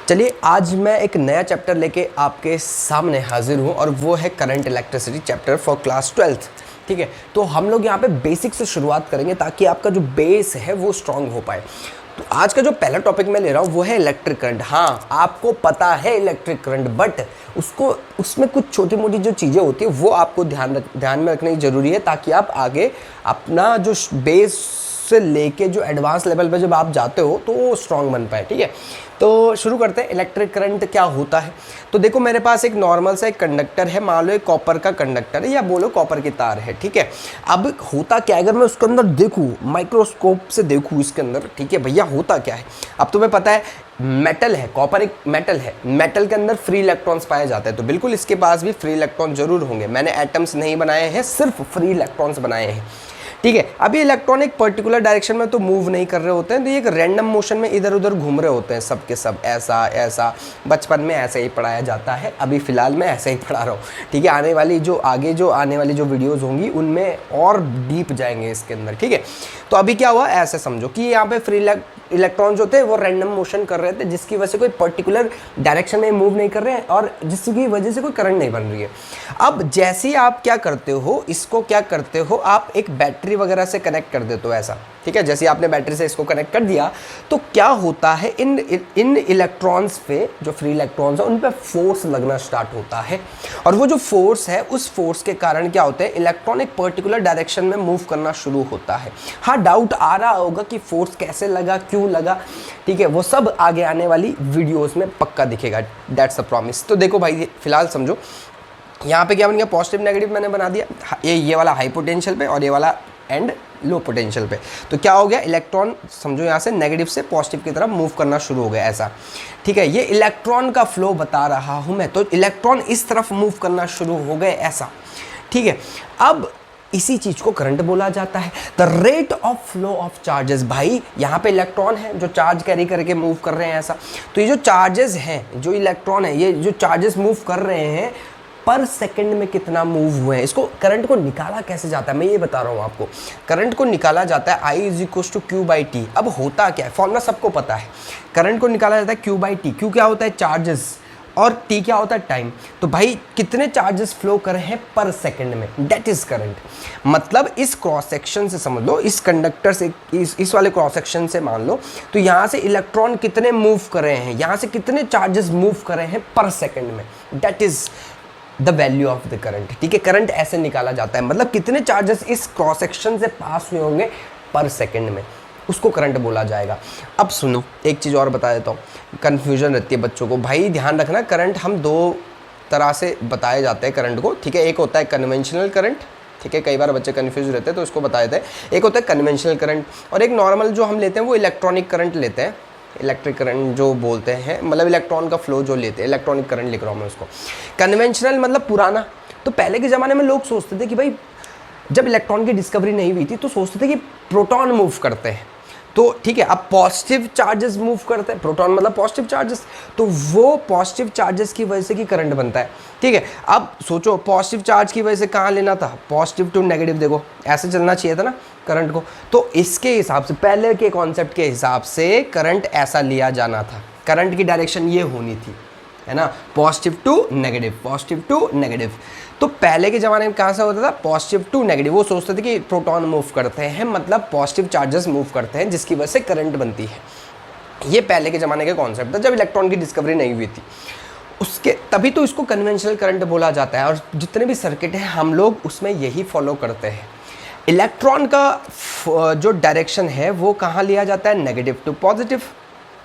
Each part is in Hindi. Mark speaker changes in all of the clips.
Speaker 1: चलिए आज मैं एक नया चैप्टर लेके आपके सामने हाजिर हूँ और वो है current electricity chapter for class 12th। ठीक है, तो हम लोग यहाँ पे बेसिक से शुरुआत करेंगे ताकि आपका जो बेस है वो स्ट्रांग हो पाए। तो आज का जो पहला टॉपिक मैं ले रहा हूँ वो है इलेक्ट्रिक करंट। हाँ, आपको पता है इलेक्ट्रिक करंट, बट उसमें कुछ छोटी मोटी जो चीज़ें होती है वो आपको ध्यान में रखनी ज़रूरी है ताकि आप आगे अपना जो बेस से लेके जो एडवांस लेवल पे जब आप जाते हो तो वो स्ट्रांग बन पाए। ठीक है, तो शुरू करते हैं। इलेक्ट्रिक करंट क्या होता है? तो देखो मेरे पास एक नॉर्मल सा एक कंडक्टर है, मान लो एक कॉपर का कंडक्टर है या बोलो कॉपर की तार है। ठीक है, अब होता क्या है, अगर मैं उसके अंदर देखूँ, माइक्रोस्कोप से देखूँ इसके अंदर, ठीक है भैया होता क्या है। अब तुम्हें पता है मेटल है, कॉपर एक मेटल है, मेटल के अंदर फ्री इलेक्ट्रॉन्स पाए जाते हैं, तो बिल्कुल इसके पास भी फ्री इलेक्ट्रॉन जरूर होंगे। मैंने एटम्स नहीं बनाए हैं, सिर्फ फ्री इलेक्ट्रॉन्स बनाए हैं। ठीक है, अभी इलेक्ट्रॉन एक पर्टिकुलर डायरेक्शन में तो मूव नहीं कर रहे होते हैं, तो ये एक रैंडम मोशन में इधर उधर घूम रहे होते हैं सब के सब। ऐसा ऐसा बचपन में ऐसे ही पढ़ाया जाता है, अभी फिलहाल मैं ऐसे ही पढ़ा रहा हूँ। ठीक है, आने वाली जो वीडियोस होंगी उनमें और डीप जाएंगे इसके अंदर। ठीक है, तो अभी क्या हुआ, ऐसे समझो कि यहाँ पे फ्री इलेक्ट्रॉन्स होते हैं वो रैंडम मोशन कर रहे थे, जिसकी वजह से कोई पर्टिकुलर डायरेक्शन में मूव नहीं कर रहे हैं और जिसकी वजह से कोई करंट नहीं बन रही है। अब जैसे ही आप क्या करते हो, इसको क्या करते हो, आप एक बैटरी वगैरह से कनेक्ट कर देते हो ऐसा। ठीक है, जैसे आपने बैटरी से इसको कनेक्ट कर दिया तो क्या होता है, इन इलेक्ट्रॉन्स पे, जो फ्री इलेक्ट्रॉन्स है उन पे फोर्स लगना स्टार्ट होता है, और वो जो फोर्स है उस फोर्स के कारण क्या होता है, इलेक्ट्रॉन एक पर्टिकुलर डायरेक्शन में मूव करना शुरू होता है। हाँ, डाउट आ रहा होगा कि फोर्स कैसे लगा, क्यों लगा, ठीक है, वो सब आगे आने वाली वीडियोस में पक्का दिखेगा, दैट्स अ प्रॉमिस। तो देखो भाई, फिलहाल समझो यहाँ पे क्या बन गया, पॉजिटिव नेगेटिव मैंने बना दिया, ये वाला हाई पोटेंशियल पे और ये वाला एंड लो पोटेंशियल पे। तो क्या हो गया, इलेक्ट्रॉन समझो यहाँ से नेगेटिव से पॉजिटिव की तरफ मूव करना शुरू हो गया ऐसा। ठीक है, ये इलेक्ट्रॉन का फ्लो बता रहा हूँ मैं, तो इलेक्ट्रॉन इस तरफ मूव करना शुरू हो गए ऐसा। ठीक है, अब इसी चीज को करंट बोला जाता है, the rate of flow of charges. भाई यहाँ पे इलेक्ट्रॉन है जो चार्ज कैरी करके मूव कर रहे हैं ऐसा, तो ये जो चार्जेस हैं, जो इलेक्ट्रॉन है, ये जो चार्जेस मूव कर रहे हैं पर सेकंड में कितना मूव हुए हैं, इसको करंट को निकाला कैसे जाता है मैं ये बता रहा हूँ आपको। करंट को निकाला जाता है I = Q/T। अब होता क्या है, फॉर्मूला सबको पता है, करंट को निकाला जाता है Q/T। Q क्या होता है, चार्जेस, और T क्या होता है, टाइम। तो भाई कितने चार्जेस फ्लो कर रहे हैं पर सेकंड में, दैट इज करंट। मतलब इस क्रॉस सेक्शन से समझ लो, इस कंडक्टर से, इस वाले क्रॉस सेक्शन से मान लो, तो यहाँ से इलेक्ट्रॉन कितने मूव कर रहे हैं, यहाँ से कितने चार्जेस मूव कर रहे हैं पर सेकंड में, that is the value of the current. ठीक है, करंट ऐसे निकाला जाता है, मतलब कितने चार्जेस इस क्रॉस सेक्शन से पास हुए होंगे पर सेकंड में, उसको करंट बोला जाएगा। अब सुनो, एक चीज़ और बता देता हूँ, कन्फ्यूजन रहती है बच्चों को। भाई ध्यान रखना, करंट हम दो तरह से बताए जाते हैं करंट को। ठीक है, एक होता है कन्वेंशनल करंट, ठीक है, कई बार बच्चे कन्फ्यूज रहते हैं तो इसको बता देते हैं। एक होता है कन्वेंशनल करंट और एक नॉर्मल जो हम लेते हैं वो इलेक्ट्रॉनिक करंट लेते हैं। इलेक्ट्रिक करंट जो बोलते हैं, मतलब इलेक्ट्रॉन का फ्लो जो लेते हैं, इलेक्ट्रॉनिक करंट लिख रहा हूँ मैं उसको। कन्वेंशनल मतलब पुराना। तो पहले के ज़माने में लोग सोचते थे कि भाई जब इलेक्ट्रॉन की डिस्कवरी नहीं हुई थी तो सोचते थे कि प्रोटॉन मूव करते हैं, तो ठीक है, अब पॉजिटिव चार्जेस मूव करते हैं, प्रोटॉन मतलब पॉजिटिव चार्जेस, तो वो पॉजिटिव चार्जेस की वजह से कि करंट बनता है। ठीक है, अब सोचो पॉजिटिव चार्ज की वजह से कहाँ लेना था, पॉजिटिव टू नेगेटिव, देखो ऐसे चलना चाहिए था ना करंट को। तो इसके हिसाब से, पहले के कॉन्सेप्ट के हिसाब से करंट ऐसा लिया जाना था, करंट की डायरेक्शन ये होनी थी, है ना, positive to negative, positive to negative. तो पहले के ज़माने में कहाँ से होता था, पॉजिटिव टू नेगेटिव। वो सोचते थे कि प्रोटॉन मूव करते हैं, मतलब पॉजिटिव चार्जेस मूव करते हैं, जिसकी वजह से करंट बनती है। ये पहले के ज़माने का कॉन्सेप्ट था जब इलेक्ट्रॉन की डिस्कवरी नहीं हुई थी, उसके तभी तो इसको कन्वेंशनल करंट बोला जाता है। और जितने भी सर्किट हैं हम लोग उसमें यही फॉलो करते हैं। इलेक्ट्रॉन का जो डायरेक्शन है वो कहाँ लिया जाता है, नेगेटिव टू पॉजिटिव,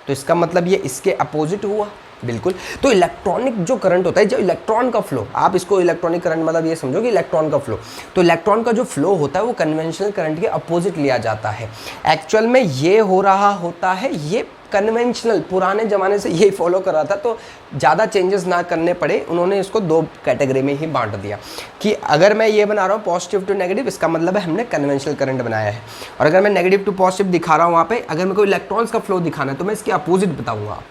Speaker 1: तो इसका मतलब ये इसके अपोजिट हुआ बिल्कुल। तो इलेक्ट्रॉनिक जो करंट होता है, जो इलेक्ट्रॉन का फ्लो, आप इसको इलेक्ट्रॉनिक करंट मतलब ये समझो कि इलेक्ट्रॉन का फ्लो, तो इलेक्ट्रॉन का जो फ्लो होता है वो कन्वेंशनल करंट के अपोजिट लिया जाता है। एक्चुअल में ये हो रहा होता है, ये कन्वेंशनल पुराने ज़माने से यही फॉलो कर रहा था, तो ज़्यादा चेंजेस ना करने पड़े, उन्होंने इसको दो कैटेगरी में ही बांट दिया कि अगर मैं ये बना रहा हूँ पॉजिटिव टू नेगेटिव, इसका मतलब है हमने कन्वेंशनल करंट बनाया है, और अगर मैं नेगेटिव टू पॉजिटिव दिखा रहा हूँ वहाँ पे, अगर मेरे को इलेक्ट्रॉन्स का फ्लो दिखाना है तो मैं इसके अपोजिट बताऊँगा।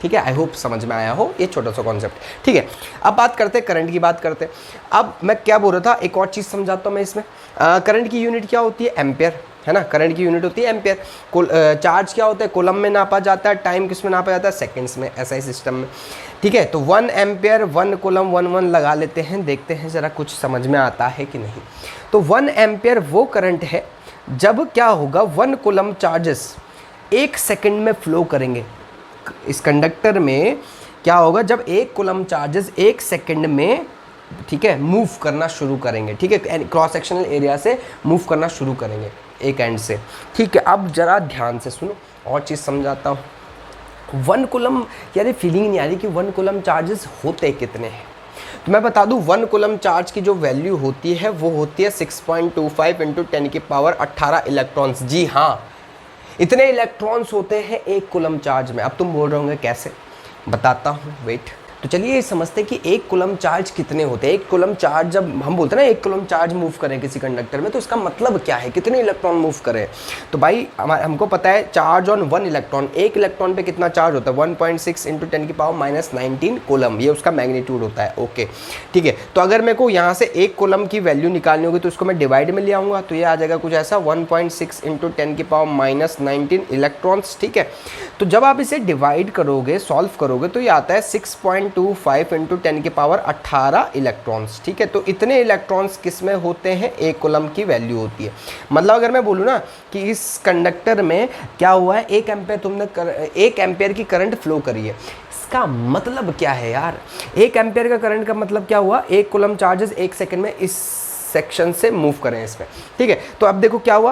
Speaker 1: ठीक है, आई होप समझ में आया हो ये छोटा सा कॉन्सेप्ट। ठीक है, अब बात करते हैं करंट की, बात करते हैं। अब मैं क्या बोल रहा था, एक और चीज़ समझाता हूँ मैं इसमें। करंट की यूनिट क्या होती है, एम्पियर, है ना, करंट की यूनिट होती है एम्पियर। चार्ज क्या होता है, कूलम में नापा जाता है, टाइम किस में नापा जाता है, सेकंड्स में, ऐसा ही सिस्टम में, ठीक है। तो 1 एम्पियर 1 कूलम 1 लगा लेते हैं, देखते हैं ज़रा कुछ समझ में आता है कि नहीं। तो 1 एम्पियर वो करंट है जब क्या होगा, 1 कूलम चार्जेस 1 सेकंड में फ्लो करेंगे। इस कंडक्टर में क्या होगा, जब 1 कूलम चार्जेस 1 सेकंड में, ठीक है, मूव करना शुरू करेंगे, ठीक है, क्रॉस सेक्शनल एरिया से मूव करना शुरू करेंगे एक एंड से, ठीक है। अब जरा ध्यान से सुनो और चीज़ समझाता हूँ। 1 कूलम, यार फीलिंग नहीं आ रही कि 1 कूलम चार्जेस होते कितने हैं। तो मैं बता दूं 1 कूलम चार्ज की जो वैल्यू होती है वो होती है 6.25 इंटू 10 की पावर 18 इलेक्ट्रॉन्स। जी हाँ, इतने इलेक्ट्रॉन्स होते हैं 1 कूलम चार्ज में। अब तुम बोल रहे होंगे कैसे, बताता हूँ, वेट। तो चलिए ये समझते हैं कि 1 कूलम चार्ज कितने होते हैं। 1 कूलम चार्ज, जब हम बोलते हैं ना 1 कूलम चार्ज मूव करें किसी कंडक्टर में, तो इसका मतलब क्या है, कितने इलेक्ट्रॉन मूव करें। तो भाई हमको पता है चार्ज ऑन 1 इलेक्ट्रॉन, 1 इलेक्ट्रॉन पे कितना चार्ज होता है, 1.6 इंटू 10 की पावर -19 कूलम, ये उसका मैग्नीट्यूड होता है। ओके, ठीक है। तो अगर मेरे को यहाँ से 1 कूलम की वैल्यू निकालनी होगी तो उसको मैं डिवाइड में ले आऊँगा, तो ये आ जाएगा कुछ ऐसा 1.6 इंटू 10 की पावर -19 इलेक्ट्रॉन्स, ठीक है। तो जब आप इसे डिवाइड करोगे, सॉल्व करोगे, तो ये आता है 6.25 इंटू 10 की पावर 18 इलेक्ट्रॉन्स, ठीक है। तो इतने इलेक्ट्रॉन्स किस में होते हैं, 1 कूलम की वैल्यू होती है। मतलब अगर मैं बोलूँ ना कि इस कंडक्टर में क्या हुआ है, 1 एम्पियर तुमने 1 एम्पियर की करंट फ्लो करी है, इसका मतलब क्या है यार, 1 एम्पियर का करंट का मतलब क्या हुआ, 1 कूलम चार्जेस 1 सेकंड में इस सेक्शन से मूव करें इसमें, ठीक है। तो अब देखो क्या हुआ,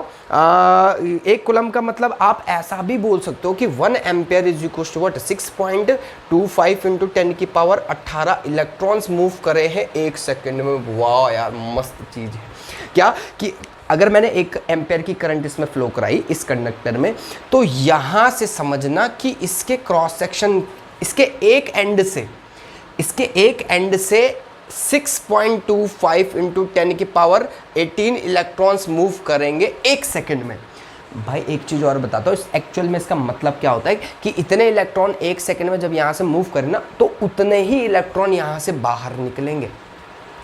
Speaker 1: 1 कूलम का मतलब आप ऐसा भी बोल सकते हो कि 1 ampere is equal to what, 6.25 into 10 की पावर 18 इलेक्ट्रॉन्स मूव करे हैं 1 सेकंड में। वाह यार, मस्त चीज़ है। क्या कि अगर मैंने 1 एम्पियर की करंट इसमें फ्लो कराई इस कंडक्टर में, तो यहाँ से समझना कि इसके क्रॉस सेक्शन, इसके एक एंड से 6.25 इंटू 10 की पावर 18 इलेक्ट्रॉन्स मूव करेंगे 1 सेकंड में। भाई एक चीज़ और बताता हूँ, एक्चुअल में इसका मतलब क्या होता है कि इतने इलेक्ट्रॉन 1 सेकंड में जब यहाँ से मूव करें ना, तो उतने ही इलेक्ट्रॉन यहाँ से बाहर निकलेंगे।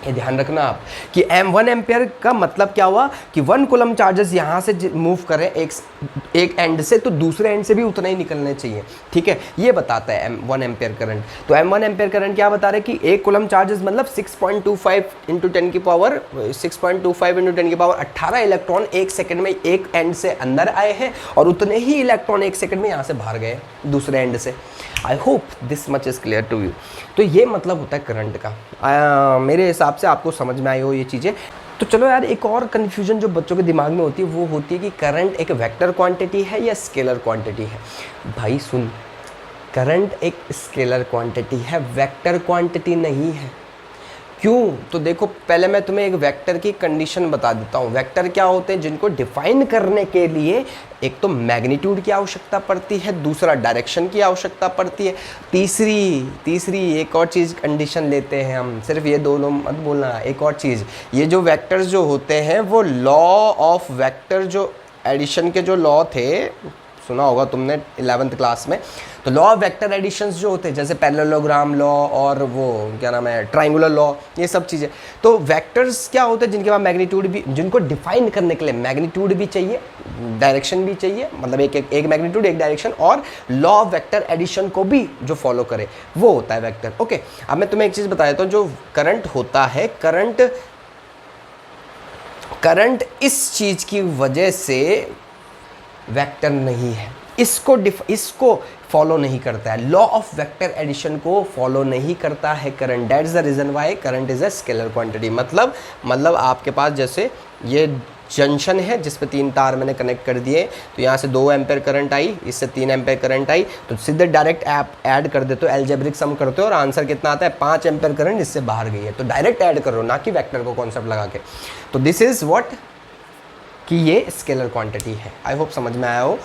Speaker 1: ये ध्यान रखना आप कि 1 एम्पियर का मतलब क्या हुआ कि 1 कूलम चार्जेस यहाँ से मूव करें एक एंड से, तो दूसरे एंड से भी उतना ही निकलने चाहिए, ठीक है। ये बताता है 1 एम्पियर करंट। तो 1 एम्पियर करंट क्या बता रहे हैं कि 1 कूलम चार्जेस मतलब 6.25 इंटू 10 की पावर 6.25 इंटू 10 की पावर 18 इलेक्ट्रॉन 1 सेकंड में एक एंड से अंदर आए हैं, और उतने ही इलेक्ट्रॉन 1 सेकंड में यहाँ से बाहर गए दूसरे एंड से। I hope this much is clear to you. तो ये मतलब होता है करंट का। मेरे हिसाब से आपको समझ में आई हो ये चीज़ें। तो चलो यार, एक और कन्फ्यूजन जो बच्चों के दिमाग में होती है वो होती है कि करंट एक वेक्टर क्वांटिटी है या स्केलर क्वांटिटी है। भाई सुन, करंट एक स्केलर क्वांटिटी है, वेक्टर क्वांटिटी नहीं है। क्यों? तो देखो, पहले मैं तुम्हें एक वेक्टर की कंडीशन बता देता हूँ। वेक्टर क्या होते हैं, जिनको डिफाइन करने के लिए एक तो मैग्नीट्यूड की आवश्यकता पड़ती है, दूसरा डायरेक्शन की आवश्यकता पड़ती है, तीसरी एक और चीज़ कंडीशन लेते हैं हम, सिर्फ ये दोनों मत बोलना, एक और चीज़, ये जो वेक्टर्स जो होते हैं वो लॉ ऑफ वेक्टर, जो एडिशन के जो लॉ थे, सुना होगा तुमने 11th क्लास में। तो लॉ ऑफ वेक्टर एडिशंस जो होते हैं, जैसे पैरेललोग्राम लॉ और वो क्या नाम है, ट्राइंगुलर लॉ, ये सब चीज़ें। तो वेक्टर्स क्या होते हैं, जिनके पास मैग्नीट्यूड भी, जिनको डिफाइन करने के लिए मैग्नीट्यूड भी चाहिए, डायरेक्शन भी चाहिए, मतलब एक मैग्नीट्यूड एक डायरेक्शन, और लॉ ऑफ वेक्टर एडिशन को भी जो फॉलो करे, वो होता है वेक्टर। ओके, अब मैं तुम्हें एक चीज़ बता देता हूँ, जो करंट होता है, करंट इस चीज़ की वजह से वेक्टर नहीं है, इसको फॉलो नहीं करता है, लॉ ऑफ वेक्टर एडिशन को फॉलो नहीं करता है current. That is the reason why current is a scalar quantity. मतलब आपके पास जैसे ये जंक्शन है जिस पे 3 तार मैंने कनेक्ट कर दिए, तो यहाँ से 2 एम्पेयर करंट आई, इससे 3 एम्पेयर करंट आई, तो सीधे डायरेक्ट ऐड कर देते हो, एल्जेब्रिक सम करते हो, और आंसर कितना आता है, 5 एम्पेयर करंट इससे बाहर गई है। तो डायरेक्ट ऐड करो, ना कि वेक्टर को कॉन्सेप्ट लगा के। तो दिस इज व्हाट कि ये स्केलर क्वांटिटी है। आई होप समझ में आया हो।